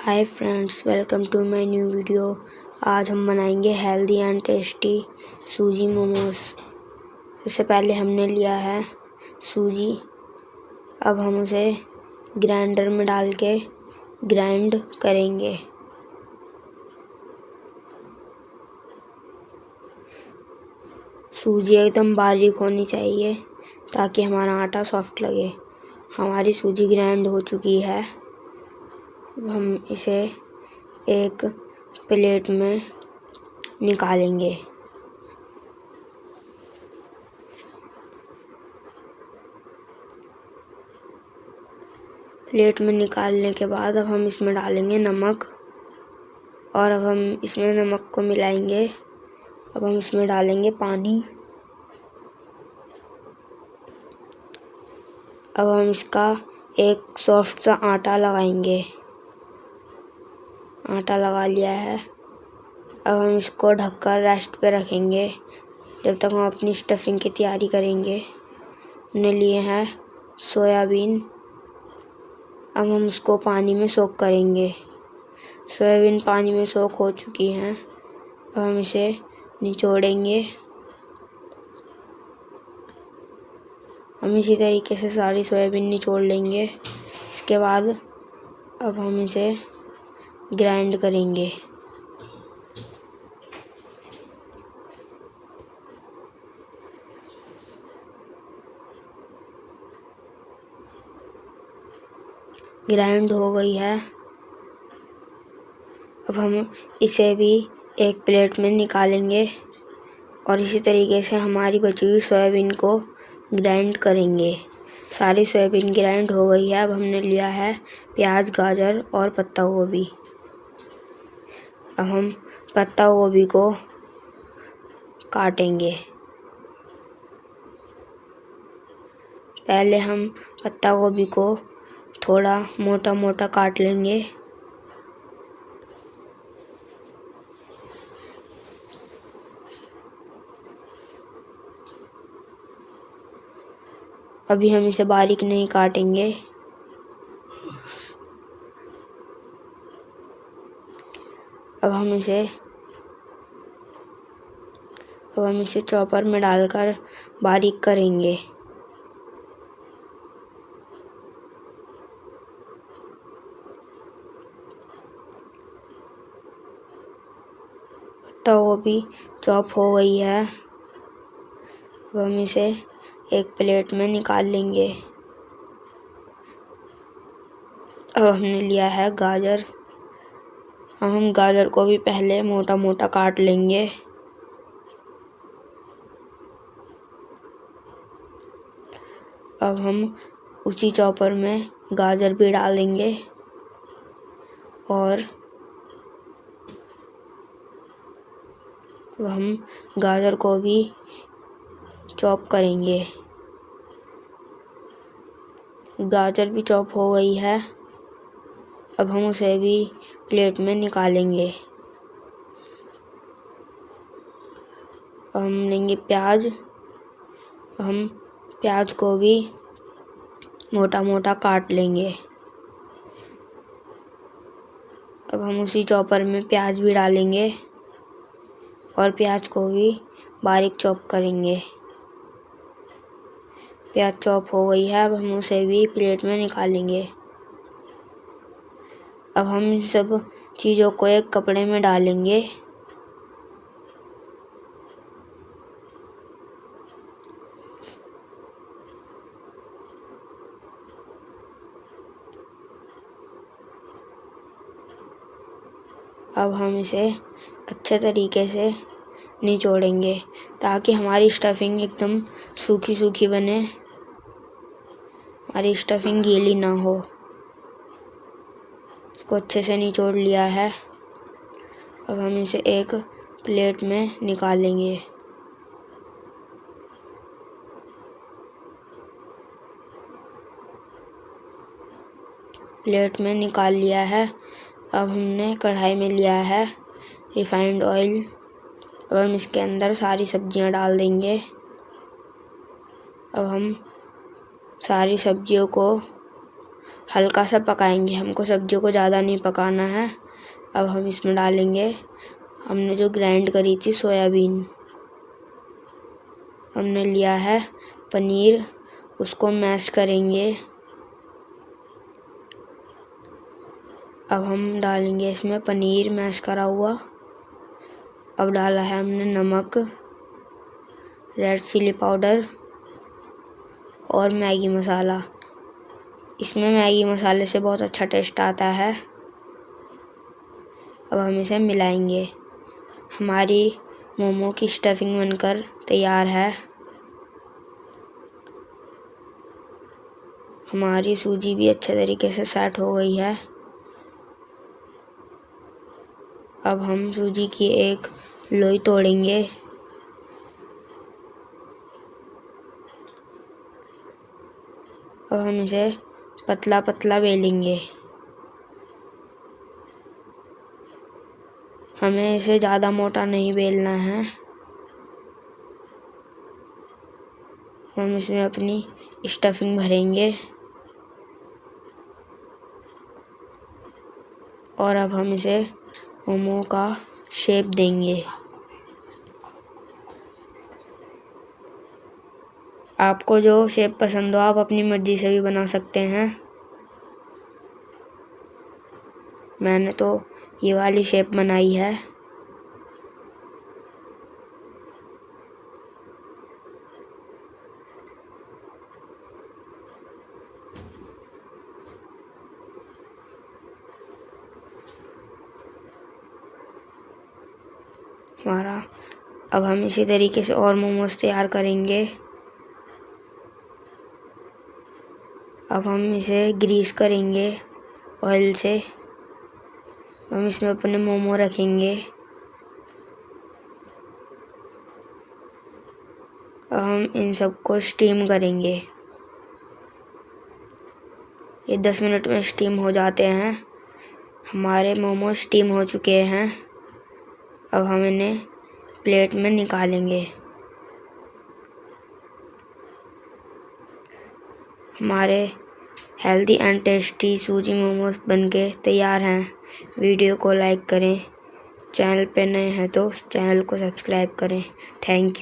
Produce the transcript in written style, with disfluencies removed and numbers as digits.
Hi friends, welcome to my new video. आज हम बनाएंगे हेल्दी एंड टेस्टी सूजी मोमोज। इससे पहले हमने लिया है सूजी। अब हम उसे ग्राइंडर में डाल के ग्राइंड करेंगे। सूजी एकदम बारीक होनी चाहिए ताकि हमारा आटा सॉफ्ट लगे। हमारी सूजी ग्राइंड हो चुकी है। अब हम इसे एक प्लेट में निकालेंगे। प्लेट में निकालने के बाद अब हम इसमें डालेंगे नमक और अब हम इसमें नमक को मिलाएंगे। अब हम इसमें डालेंगे पानी। अब हम इसका एक सॉफ्ट सा आटा लगाएंगे। आटा लगा लिया है। अब हम इसको ढककर रेस्ट पे रखेंगे जब तक हम अपनी स्टफिंग की तैयारी करेंगे। हमने लिए हैं सोयाबीन। अब हम उसको पानी में सोक करेंगे। सोयाबीन पानी में सोक हो चुकी हैं। अब हम इसे निचोड़ेंगे। हम इसी तरीके से सारी सोयाबीन निचोड़ लेंगे। इसके बाद अब हम इसे ग्राइंड करेंगे। ग्राइंड हो गई है। अब हम इसे भी एक प्लेट में निकालेंगे और इसी तरीके से हमारी बची हुई सोयाबीन को ग्राइंड करेंगे। सारी सोयाबीन ग्राइंड हो गई है। अब हमने लिया है प्याज, गाजर और पत्ता गोभी। अब हम पत्ता गोभी को काटेंगे। पहले हम पत्ता गोभी को थोड़ा मोटा मोटा काट लेंगे। अभी हम इसे बारीक नहीं काटेंगे। अब हम इसे चॉपर में डालकर बारीक करेंगे। पत्ता गोभी चॉप हो गई है। अब हम इसे एक प्लेट में निकाल लेंगे। अब हमने लिया है गाजर। अब हम गाजर को भी पहले मोटा मोटा काट लेंगे। अब हम उसी चॉपर में गाजर भी डाल देंगे और अब हम गाजर को भी चॉप करेंगे। गाजर भी चॉप हो गई है। अब हम उसे भी प्लेट में निकालेंगे। अब हम लेंगे प्याज। हम प्याज को भी मोटा मोटा काट लेंगे। अब हम उसी चॉपर में प्याज भी डालेंगे और प्याज को भी बारीक चॉप करेंगे। प्याज चॉप हो गई है। अब हम उसे भी प्लेट में निकालेंगे। अब हम इन सब चीज़ों को एक कपड़े में डालेंगे। अब हम इसे अच्छे तरीके से निचोड़ेंगे ताकि हमारी स्टफिंग एकदम सूखी सूखी बने, हमारी स्टफिंग गीली ना हो। इसको अच्छे से निचोड़ लिया है। अब हम इसे एक प्लेट में निकालेंगे। प्लेट में निकाल लिया है। अब हमने कढ़ाई में लिया है रिफाइंड ऑयल। अब हम इसके अंदर सारी सब्जियां डाल देंगे। अब हम सारी सब्जियों को हल्का सा पकाएंगे, हमको सब्जियों को ज़्यादा नहीं पकाना है। अब हम इसमें डालेंगे हमने जो ग्राइंड करी थी सोयाबीन। हमने लिया है पनीर, उसको मैश करेंगे। अब हम डालेंगे इसमें पनीर मैश करा हुआ। अब डाला है हमने नमक, रेड चिली पाउडर और मैगी मसाला। इसमें मैगी मसाले से बहुत अच्छा टेस्ट आता है। अब हम इसे मिलाएंगे। हमारी मोमो की स्टफिंग बनकर तैयार है। हमारी सूजी भी अच्छे तरीके से सेट हो गई है। अब हम सूजी की एक लोई तोड़ेंगे। अब हम इसे पतला पतला बेलेंगे। हमें इसे ज़्यादा मोटा नहीं बेलना है। हम इसमें अपनी स्टफिंग भरेंगे और अब हम इसे मोमो का शेप देंगे। आपको जो शेप पसंद हो आप अपनी मर्जी से भी बना सकते हैं। मैंने तो ये वाली शेप बनाई है। अब हम इसी तरीके से और मोमोज तैयार करेंगे। अब हम इसे ग्रीस करेंगे ऑयल से। हम इसमें अपने मोमो रखेंगे। अब हम इन सबको स्टीम करेंगे। ये 10 मिनट में स्टीम हो जाते हैं। हमारे मोमो स्टीम हो चुके हैं। अब हम इन्हें प्लेट में निकालेंगे। हमारे हेल्दी एंड टेस्टी सूजी मोमोज बनके तैयार हैं। वीडियो को लाइक करें, चैनल पे नए हैं तो चैनल को सब्सक्राइब करें। Thank you.